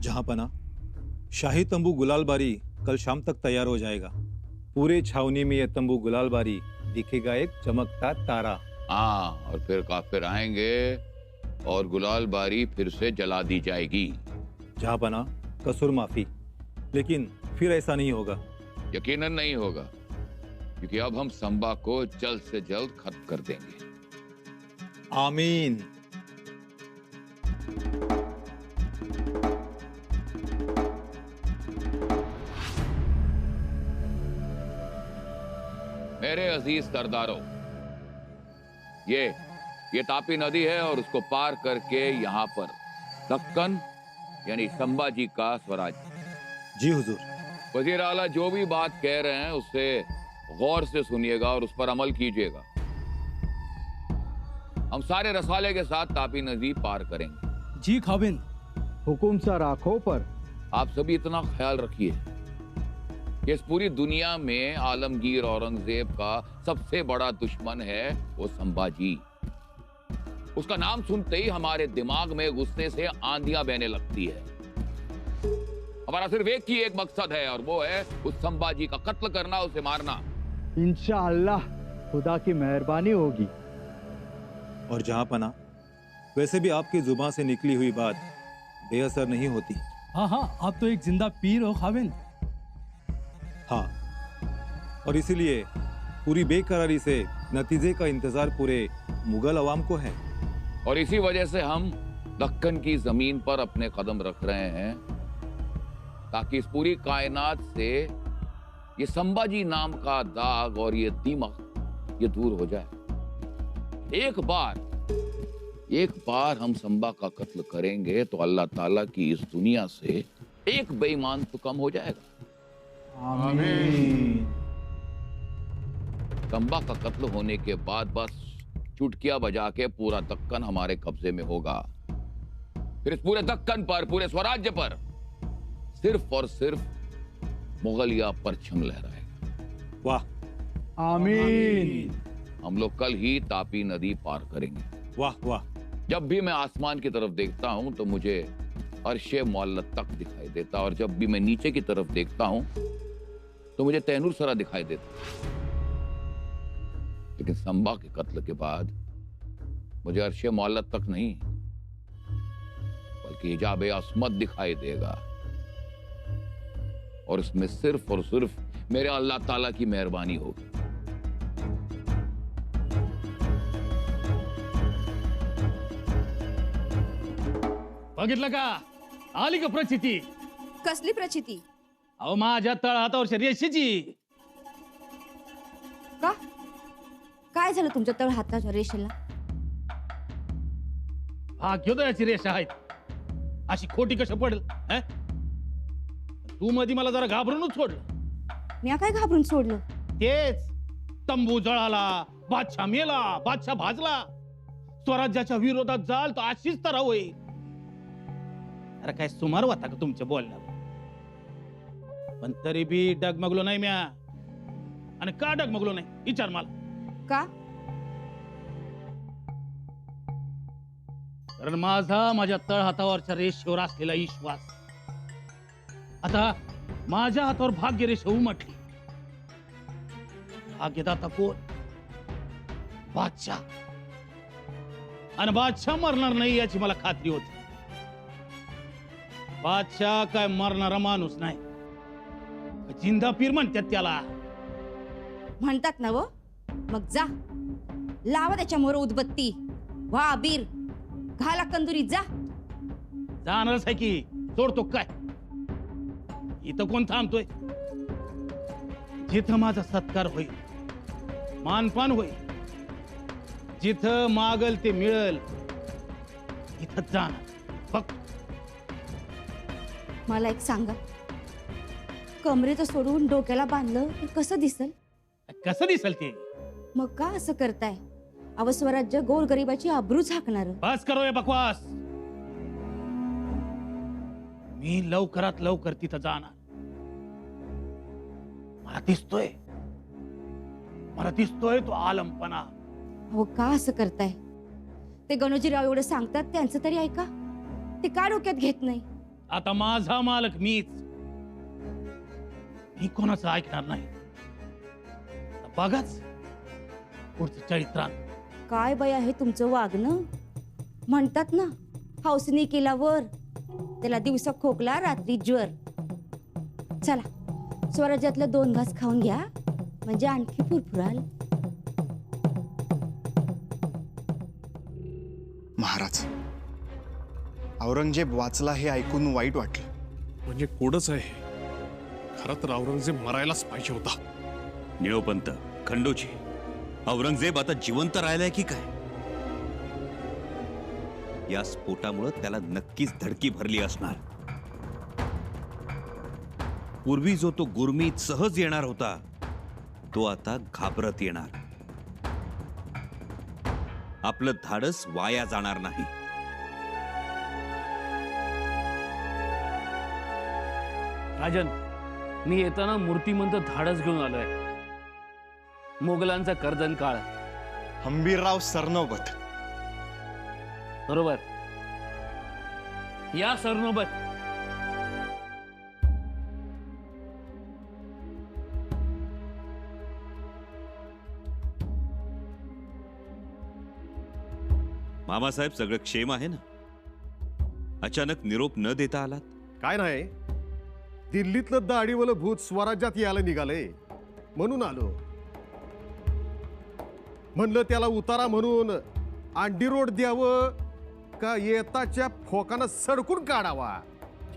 जहां पना, शाही तंबू गुलालबारी कल शाम तक तैयार हो जाएगा। पूरे छावनी में यह तंबू गुलालबारी दिखेगा एक चमकता तारा। हाँ, और फिर काफिर आएंगे और गुलालबारी फिर से जला दी जाएगी। जहां पना, कसूर माफी, लेकिन फिर ऐसा नहीं होगा। यकीनन नहीं होगा, क्योंकि अब हम संबा को जल्द से जल्द खत्म कर देंगे। आमीन। मेरे अजीज सरदारों, ये तापी नदी है और उसको पार करके यहाँ पर दक्कन यानी संभाजी का स्वराज्य। जी हुजूर। वजीर आला जो भी बात कह रहे हैं उससे गौर से सुनिएगा और उस पर अमल कीजिएगा। हम सारे रसाले के साथ तापी नदी पार करेंगे। जी खाबिन। हुकुम सर, आंखों पर। आप सभी इतना ख्याल रखिए कि इस पूरी दुनिया में आलमगीर औरंगजेब का सबसे बड़ा दुश्मन है वो संभाजी। उसका नाम सुनते ही हमारे दिमाग में गुस्से से आंधियां बहने लगती है। हमारा सिर्फ एक ही एक मकसद है और वो है उस संभाजी का कत्ल करना, उसे मारना। इंशाअल्लाह खुदा की मेहरबानी होगी। और जहां पना, वैसे भी आपकी जुबान से निकली हुई बात बेअसर नहीं होती। हाँ हाँ, आप तो एक जिंदा पीर हो खाबिन। हाँ, और इसीलिए पूरी बेकरारी से नतीजे का इंतजार पूरे मुगल अवाम को है। और इसी वजह से हम दक्कन की जमीन पर अपने कदम रख रहे हैं, ताकि इस पूरी कायनात से ये संभाजी नाम का दाग और ये दीमक ये दूर हो जाए। एक बार हम संभा का कत्ल करेंगे तो अल्लाह ताला की इस दुनिया से एक बेईमान तो कम हो जाएगा। आमीन। संभा का कत्ल होने के बाद बस चुटकिया बजा के पूरा दक्कन हमारे कब्जे में होगा। फिर इस पूरे दक्कन पर, पूरे स्वराज्य पर सिर्फ और सिर्फ मुगलिया परचम लहराएगा। वाह। आमीन। हम लोग कल ही तापी नदी पार करेंगे। वाह वाह। जब भी मैं आसमान की तरफ देखता हूं तो मुझे अर्शे मुअल्लत तक दिखाई देता, और जब भी मैं नीचे की तरफ देखता हूं तो मुझे तैनूर सरा दिखाई देता। लेकिन संबा के कत्ल के बाद मुझे अर्शे मुअल्लत तक नहीं, बल्कि हिजाब अस्मत दिखाई देगा, और इसमें सिर्फ और सिर्फ मेरे अल्लाह ताला की मेहरबानी होगी। बघितलं का? आली का प्रचिती? कसली प्रचिती? अहो माझ्या तळहातावर रेषेची. का? काय झालं तुमच्या तळ हाताच्या रेषेला? भाग्योदयाची रेषा आहेत. अशी खोटी कशा पडेल? तू मध्ये मला जरा घाबरूनच सोडलं. मी काय घाबरून सोडलं? तेच तंबू जळाला, बादशाह मेला, बादशाह भाजला. स्वराज्याच्या विरोधात जाल तर अशीच तर होईल. अरे काय सुमार होता का तुमच्या बोलण्यावर? पण तरी बी डगमगलो नाही म्या. आणि का डगमगलो नाही विचार मला. का? कारण माझ्या तळ हातावरच्या रेषेवर असलेला विश्वास आता माझ्या हातावर भाग्य रेषा उमटली. भाग्यदाता कोण? बादशाह. आणि बादशाह मरणार नाही याची मला खात्री होती. बादशाह काय मरणारा माणूस नाही, जिंदा पीर म्हणतात त्याला. म्हणतात ना वो. मग जा, लावा त्याच्या मोर उदबत्ती, वा अबीर, घाला कंदुरी, जा. जाणारच आहे की, सोडतो काय? इथं कोण थांबतोय? जिथं माझा सत्कार होईल, मानपान होईल, जिथं मागल ते मिळेल, इथं जाणार. फक्त मला एक सांगा, कमरेचं सोडून डोक्याला बांधलं तर कसं दिसल? कसं दिसल ते? मग का असं करताय? अवस्वराज्य गोरगरिबाची आबरू झाकणार. बस करो हे बकवास. मी लवकरात लवकर तिथं जाणार. मला दिसतोय तो आलमपणा. अहो का असं करताय? ते गणोजीराव एवढं सांगतात त्यांचं तरी ऐका. ते का डोक्यात घेत नाही? आता माझा मालक मीच. मी कोणाचं ऐकणार नाही. आता बघाच पुढचं चरित्रात. काय बया हे तुमचं वागणं. म्हणतात ना, हौसनी केल्यावर त्याला दिवसा खोकला रात्री ज्वर. चला स्वराज्यातलं 2 घास खाऊन घ्या, म्हणजे आणखी फुरफुराल. महाराज, औरंगजेब वाचला हे ऐकून वाईट वाटलं. म्हणजे कोडच आहे. खरं तर औरंगजेब मरायलाच पाहिजे होता. निळोपंत, खंडोजी, औरंगजेब आता जिवंत राहिलाय की काय? या स्फोटामुळे त्याला नक्कीच धडकी भरली असणार. पूर्वी जो तो गुरमीत सहज येणार होता, तो आता घाबरत येणार. आपलं धाडस वाया जाणार नाही. राजन, मी येताना मूर्तिमंत धाडस घेऊन आलोय. मोगलांचा कर्दन काळ. हंबीरराव सरनोबत. बरोबर. या सरनोबत. मामासाहेब, सगळं क्षेम आहे ना? अचानक निरोप न देता आलात? काय नाही, दिल्लीतलं दाढीवालं भूत स्वराज्यात यायला निघालंय म्हणून आलो. म्हणलं त्याला उतारा म्हणून अंडी रोड द्यावं का येताच्या फोकानं सडकून काढावा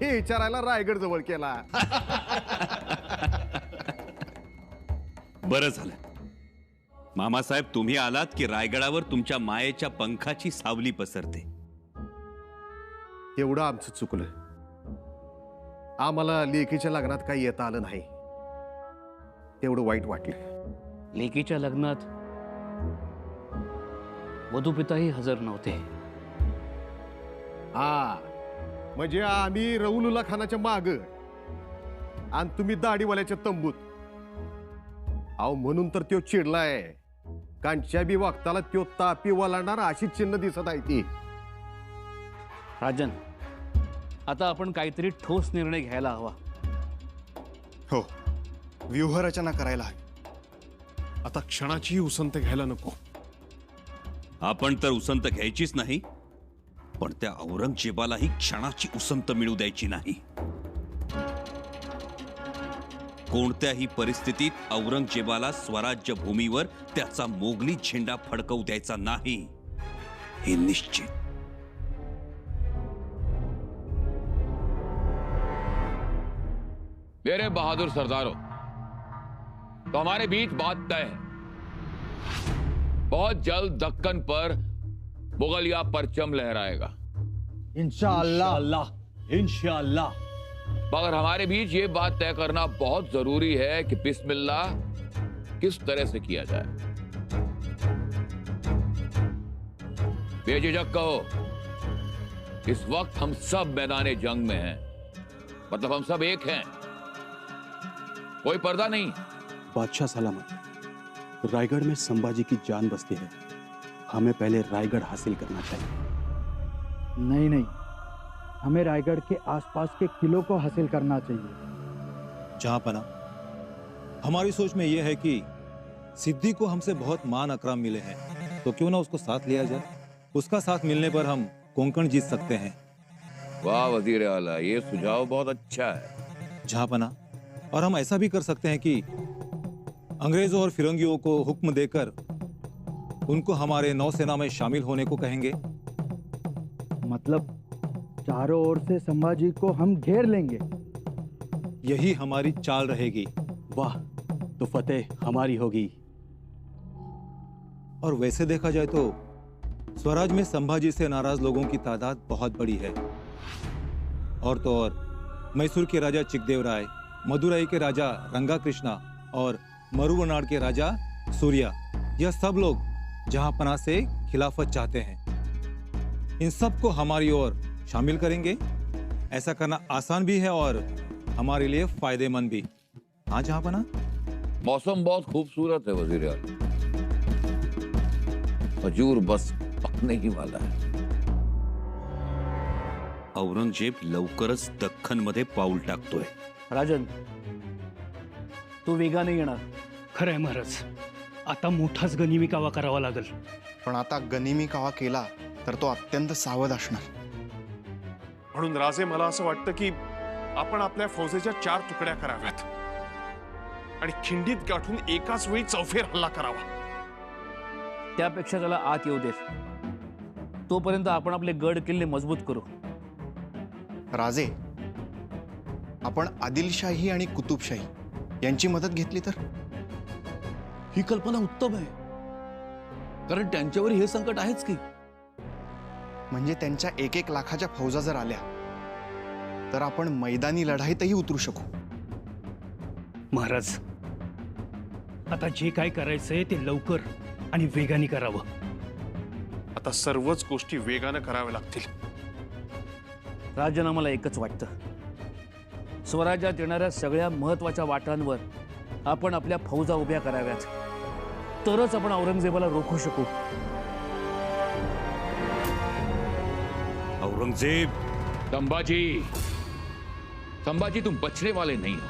हे विचारायला रायगड जवळ केला. बरं झालं मामासाहेब, तुम्ही आलात की रायगडावर तुमच्या मायेच्या पंखाची सावली पसरते. एवढं आमचं चुकलं. आम्हाला लेकीच्या लग्नात काही येता आलं नाही, तेवढं वाईट वाटलं. लेकीच्या लग्नात वधूपिताही हजर नव्हते. हा, म्हणजे आम्ही रऊलुल्ला खानाच्या माग आणि तुम्ही दाढीवाल्याच्या तंबूत. अहो, म्हणून तर त्यो चिडलाय. कांच्या बी वागताला त्यो तापी वलांडणार अशी चिन्ह दिसत आहे ती. राजन, आता आपण काहीतरी ठोस निर्णय घ्यायला हवा. हो, व्यूहरचना करायला हवी. आता क्षणाची उसंत घ्यायला नको. आपण तर उसंत घ्यायचीच नाही, पण त्या औरंगजेबालाही क्षणाची उसंत मिळू द्यायची नाही. कोणत्याही परिस्थितीत औरंगजेबाला स्वराज्य भूमीवर त्याचा मोगली झेंडा फडकवू द्यायचा नाही, हे निश्चित. मेरे बहादुर सरदारों, तो हमारे बीच बात तय है. बहुत जल्द दक्कन पर मुगलिया परचम लहराएगा. इंशाअल्लाह. इंशाअल्लाह. मगर हमारे बीच ये बात तय करना बहुत जरूरी है कि बिस्मिल्लाह किस तरह से किया जाए. बेझिझक कहो, इस वक्त हम सब मैदाने जंग में हैं. मतलब हम सब एक हैं, कोई पर्दा नहीं. बादशाह सलामत. रायगढ़ में संभाजी की जान बसती है. हमें पहले रायगढ़ हासिल करना चाहिए. नहीं नहीं, हमें रायगढ़ के आसपास के किलों को हासिल करना चाहिए. जहांपना, हमारी सोच में यह है कि सिद्धि को हमसे बहुत मान अकराम मिले हैं, तो क्यों ना उसको साथ लिया जाए. उसका साथ मिलने पर हम कोंकण जीत सकते हैं. वाह वजीर आला, ये सुझाव बहुत अच्छा है. जहांपना, और हम ऐसा भी कर सकते हैं कि अंग्रेजों और फिरंगियों को हुक्म देकर उनको हमारे नौसेना में शामिल होने को कहेंगे. मतलब चारों ओर से संभाजी को हम घेर लेंगे. यही हमारी चाल रहेगी. वाह, तो फतेह हमारी होगी. और वैसे देखा जाए तो स्वराज में संभाजी से नाराज लोगों की तादाद बहुत बड़ी है. और तो और मैसूर के राजा चिकदेव राय, मदुराई के राजा रंगा कृष्णा और मरुवनाड के राजा सूर्या, यह सब लोग जहांपना से खिलाफत चाहते हैं. इन सबको हमारी ओर शामिल करेंगे. ऐसा करना आसान भी है और हमारे लिए फायदेमंद भी. हाँ जहांपना. मौसम बहुत खूबसूरत है वजीर आला. खजूर बस पकने ही वाला है. औरंगजेब लवकरच दख्खनमध्ये पाऊल टाकतोय. राजन, तू वेगाने येणार. खरंय महाराज, आता मोठाच गनिमी कावा करावा लागेल. पण आता गनिमी कावा केला तर तो अत्यंत सावध असणार. म्हणून राजे, मला असं वाटतं की आपण आपल्या फौजेच्या 4 तुकड्या कराव्यात आणि खिंडीत गाठून एकाच वेळी चौफेर हल्ला करावा. त्यापेक्षा त्याला आत येऊ देत. तोपर्यंत आपण आपले गड किल्ले मजबूत करू. राजे, आपण आदिलशाही आणि कुतुबशाही यांची मदत घेतली तर? ही कल्पना उत्तम आहे, कारण त्यांच्यावर हे संकट आहेच की. म्हणजे त्यांच्या 1-1 लाखाच्या फौजा जर आल्या तर आपण मैदानी लढाईतही उतरू शकू. महाराज, आता जे काय करायचंय ते लवकर आणि वेगाने करावं. आता सर्वच गोष्टी वेगानं कराव्या लागतील. राजन, आम्हाला एकच वाटतं, स्वराज्यात येणाऱ्या सगळ्या महत्वाच्या वाटांवर आपण आपल्या फौजा उभ्या कराव्यात. तरच आपण औरंगजेबाला रोखू शकू. औरंगजेब, संभाजी, तुम बचने वाले नहीं हो.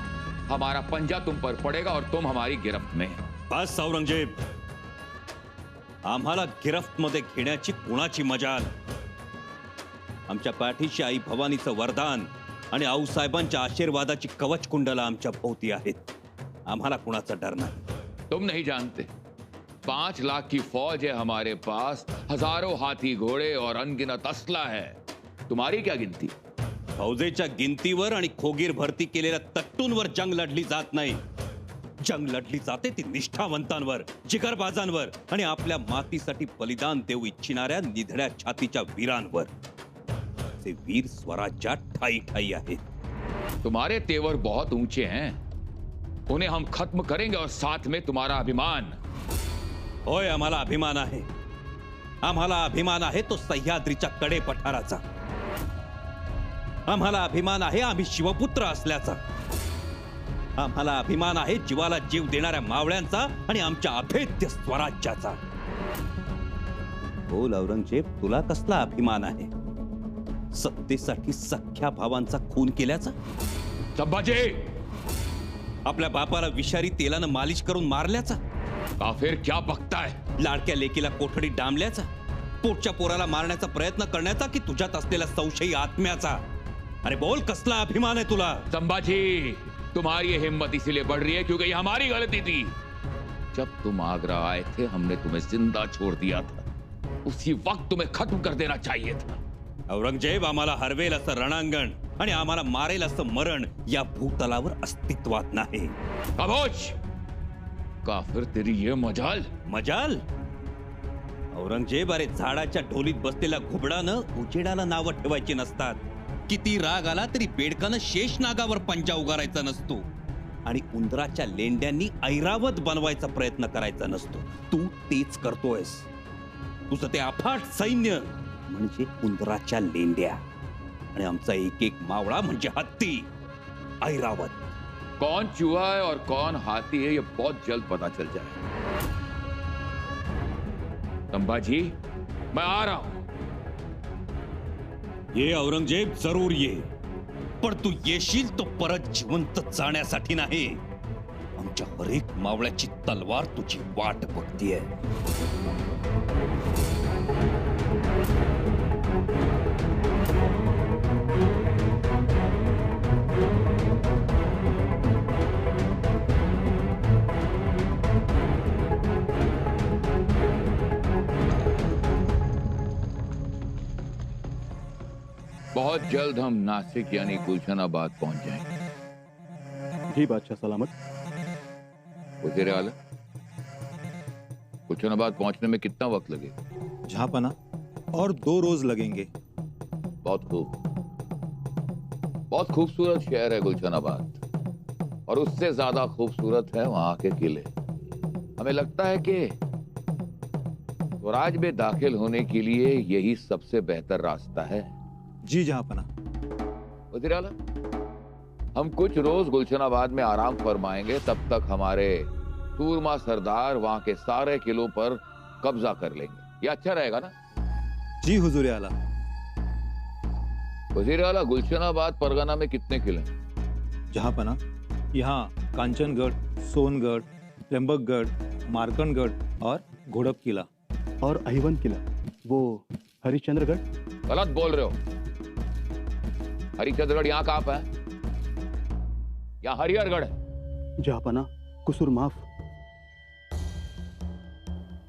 हमारा पंजा तुम पर पड़ेगा और तुम हमारी गिरफ्त में. बस औरंगजेब, आम्हाला गिरफ्तमध्ये घेण्याची कुणाची मजाल. आमच्या पाठीशी आई भवानीचं वरदान आणि आऊसाहेबांच्या आशीर्वादाची कवच कुंडला आमच्या भोवती आहेत. आम्हाला कुणाचा डर नाही. तुम नहीं जानते, 5 लाख की फौज है हमारे पास, हजारों हाथी घोड़े और अनगिनत असला है. तुम्हारी क्या गिनती? फौजेच्या गिनतीवर आणि खोगीर भरती केलेल्या तट्टूंवर जंग लढली जात नाही. जंग लढली जाते ती निष्ठावंतांवर, जिगरबाजांवर आणि आपल्या मातीसाठी बलिदान देऊ इच्छिणाऱ्या निधड्या छातीच्या वीरांवर. ते वीर स्वराज्यात ठाई ठाई आहेत. तुम्हारे तेवर बहुत ऊंचे हैं, उन्हें हम खत्म करेंगे और साथ में तुम्हारा अभिमान. होय, आम्हाला अभिमान आहे. आम्हाला अभिमान आहे तो सह्याद्रीच्या कडे पठाराचा. आम्हाला अभिमान आहे आम्ही शिवपुत्र असल्याचा. आम्हाला अभिमान आहे जीवाला जीव देणाऱ्या मावळ्यांचा आणि आमच्या अभेद्य स्वराज्याचा. बोल औरंगजेब, तुला कसला अभिमान आहे? सत्तेसाठी सख्या भावांचा खून केल्याचा? संभाजी, आपल्या बापाला विषारी तेलानं मालिश करून मारल्याचा? काफिर क्या बकताय? लाडक्या लेकीला कोठडीत डांबल्याचा? पोटच्या पोराला मारण्याचा प्रयत्न करण्याचा की तुझ्यात असलेला संशयी आत्म्याचा? अरे बोल, कसला अभिमान है तुला? संभाजी, तुम्हारी हिम्मत इसीलिए बढ़ रही है क्योंकि ये हमारी गलती थी. जब तुम आगरा आए थे हमने तुम्हें जिंदा छोड़ दिया था. उसी वक्त तुम्हें खत्म कर देना चाहिए था. औरंगजेब, आम्हाला हरवेल असं रणांगण आणि आम्हाला मारेल असं मरण या भूतलावर अस्तित्वात नाही. खामोश! काफिर, तेरी ये मजाल. मजाल? औरंगजेब, अरे झाडाच्या ढोलीत बसलेल्या घुबडानं उजेडाला नावं ठेवायची नसतात. किती राग आला तरी बेडकानं शेष नागावर पंजा उगारायचा नसतो आणि उंदराच्या लेंड्यांनी ऐरावत बनवायचा प्रयत्न करायचा नसतो. तू तेच करतोयस. तुझं ते अफाट सैन्य म्हणजे उंदराच्या लेंड्या आणि आमचा एक एक मावळा म्हणजे हत्ती, ऐरावत. कौन चूहा है और कौन हाथी है ये बहुत जल्द पता चल जाए. संभाजी, मैं आ रहा हूं. ये औरंगजेब, जरूर ये, पण तू येशील तो परत जिवंत जाण्यासाठी नाही. आमच्या हरेक मावळ्याची तलवार तुझी वाट बघतीये. बहुत जल्द हम नासिक यानी गुलशनाबाद पहुंच जाएंगे. जी बादशाह सलामत. वज़ीर आला, गुलशनाबाद पहुंचने में कितना वक्त लगेगा? जहांपना, और 2 रोज लगेंगे. बहुत खूब. बहुत खूबसूरत शहर है गुलशनाबाद, और उससे ज्यादा खूबसूरत है वहां के किले. हमें लगता है कि स्वराज में दाखिल होने के लिए यही सबसे बेहतर रास्ता है. जी जहांपना. वज़ीर आला, हम कुछ रोज गुलशनाबाद में आराम फरमाएंगे. तब तक हमारे सूरमा सरदार वहां के सारे किलों पर कब्जा कर लेंगे. ये अच्छा रहेगा ना? जी हुजूर आला. वजीर आला, गुलशनाबाद परगना में कितने किले हैं? जहाँ पना यहाँ कांचनगढ़, सोनगढ़, त्र्यंबकगढ़, मार्कंडगढ़ और घोड़प किला। और अहिवन किला, वो हरिश्चंद्रगढ़। गलत बोल रहे हो। हरिश्चंद्रगढ़ यहाँ कहाँ पे है? यहाँ हरिहरगढ़ है। जहापना कुसूर माफ।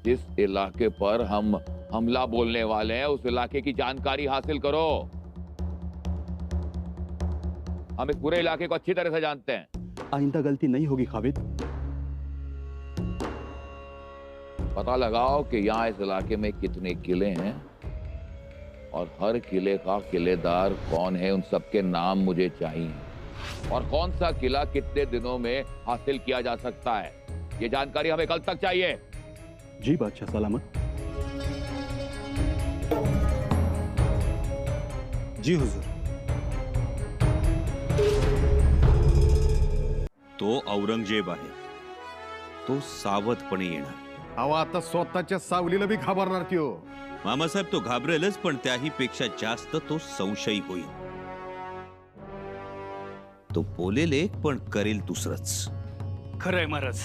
जिस इलाके पर हम हमला बोलने वाले हैं उस इलाके की जानकारी हासिल करो। हम इस पूरे इलाके को अच्छी तरह से जानते हैं। आइंदा गलती नहीं होगी खाविद। पता लगाओ कि यहाँ इस इलाके में कितने किले हैं और हर किले का किलेदार कौन है। उन सबके नाम मुझे चाहिए और कौन सा किला कितने दिनों में हासिल किया जा सकता है, ये जानकारी हमें कल तक चाहिए। जी बादशाह सलामत। जी हुजूर। तो औरंगजेब आहे, तो सावधपणे येणार। अहो आता स्वतःच्या सावलीला बी घाबरणार त्यो। मामासाहेब तो घाबरेलच, पण त्याही पेक्षा जास्त तो संशयी होईल। तो बोलेल एक पण करेल दुसरंच। खरंय महाराज।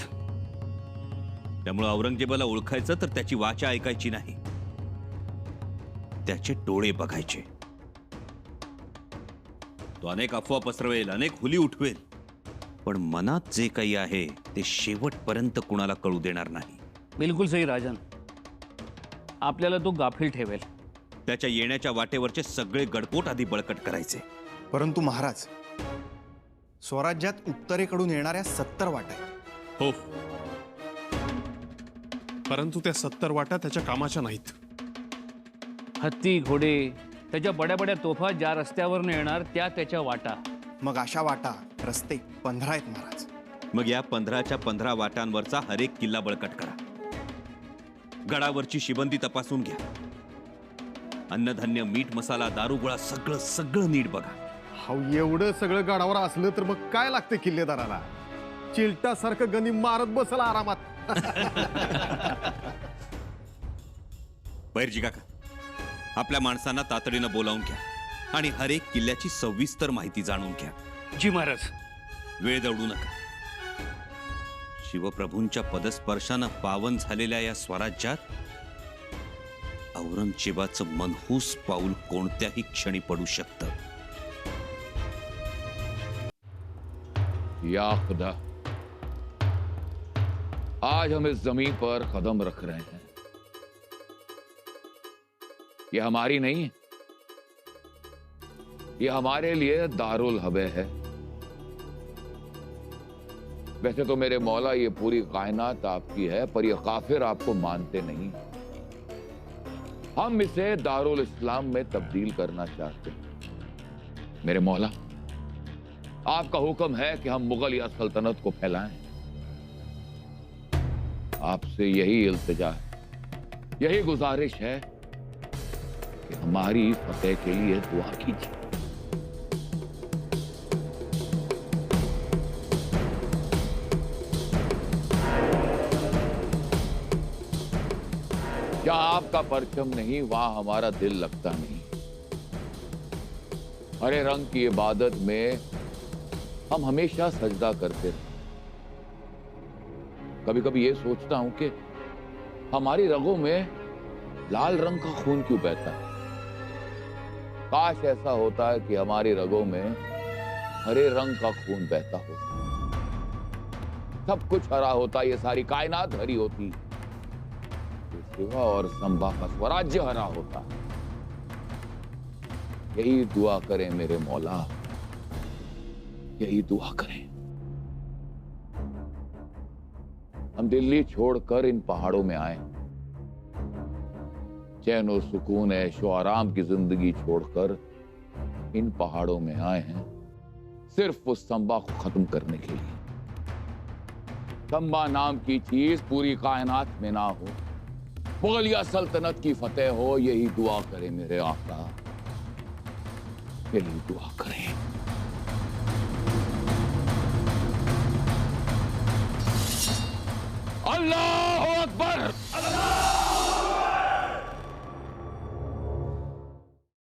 त्यामुळे औरंगजेबाला ओळखायचं तर त्याची वाचा ऐकायची नाही, त्याचे डोळे बघायचे। तो अनेक अफवा पसरवेल, अनेक हुली उठवेल, पण मनात जे काही आहे ते शेवटपर्यंत कुणाला कळू देणार नाही। बिलकुल सही राजन, आपल्याला तो गाफील ठेवेल। त्याच्या येण्याच्या वाटेवरचे सगळे गडकोट आधी बळकट करायचे। परंतु महाराज, स्वराज्यात उत्तरेकडून येणाऱ्या 70 वाटा आहेत। हो, परंतु त्या 70 वाटा त्याच्या कामाच्या नाहीत। हत्ती घोडे, त्याच्या बड्या बड्या तोफा ज्या रस्त्यावरून येणार त्या त्याच्या वाटा। मग अशा वाटा, रस्ते 15 आहेत महाराज। मग या 15च्या 15 वाटांवरचा हरेक किल्ला बळकट करा। गडावरची शिबंदी तपासून घ्या। अन्नधान्य, मीठ, मसाला, दारुगोळा सगळं सगळं नीट बघा। हाव, एवढं सगळं गडावर असलं तर मग काय लागतं किल्लेदाराला? चिलटासारखं गणी मारत बसला आरामात। बैरजी काका, आपल्या माणसांना तातडीनं बोलावून घ्या आणि हरेक किल्ल्याची सविस्तर माहिती जाणून घ्या। जी महाराज। वेळ दवडू नका। शिवप्रभूंच्या पदस्पर्शानं पावन झालेल्या या स्वराज्यात औरंगजेबाचं मनहूस पाऊल कोणत्याही क्षणी पडू शकतं। या खुदा, आज हम इस जमीन पर कदम रख रहे हैं। ये हमारी नहीं है, ये हमारे लिए दारुल हबे है। वैसे तो मेरे मौला ये पूरी कायनात आपकी है, पर ये काफिर आपको मानते नहीं। हम इसे दारुल इस्लाम में तब्दील करना चाहते हैं। मेरे मौला, आपका हुक्म है कि हम मुगलिया सल्तनत को फैलाएं। आपसे यही इल्तिजा है, यही गुजारिश है कि हमारी फतेह के लिए दुआ कीजिए। जहां आपका परचम नहीं वहां हमारा दिल लगता नहीं। हरे रंग की इबादत में हम हमेशा सजदा करते रहे। कभी कभी ये सोचता हूं कि हमारी रगों में लाल रंग का खून क्यों बहता है। काश ऐसा होता है कि हमारी रगों में हरे रंग का खून बहता हो, सब कुछ हरा होता, ये सारी कायनात हरी होती, शिवा और संभा का स्वराज्य हरा होता। यही दुआ करें मेरे मौला, यही दुआ करें। हम दिल्ली छोड़कर इन पहाड़ों में आए, चैन और सुकून, ऐशो आराम की जिंदगी छोड़कर इन पहाड़ों में आए हैं सिर्फ उस संबा को खत्म करने के लिए। संबा नाम की चीज पूरी कायनात में ना हो, मुगलिया सल्तनत की फतेह हो, यही दुआ करें मेरे आका, यही दुआ करें। अल्लाह अकबर।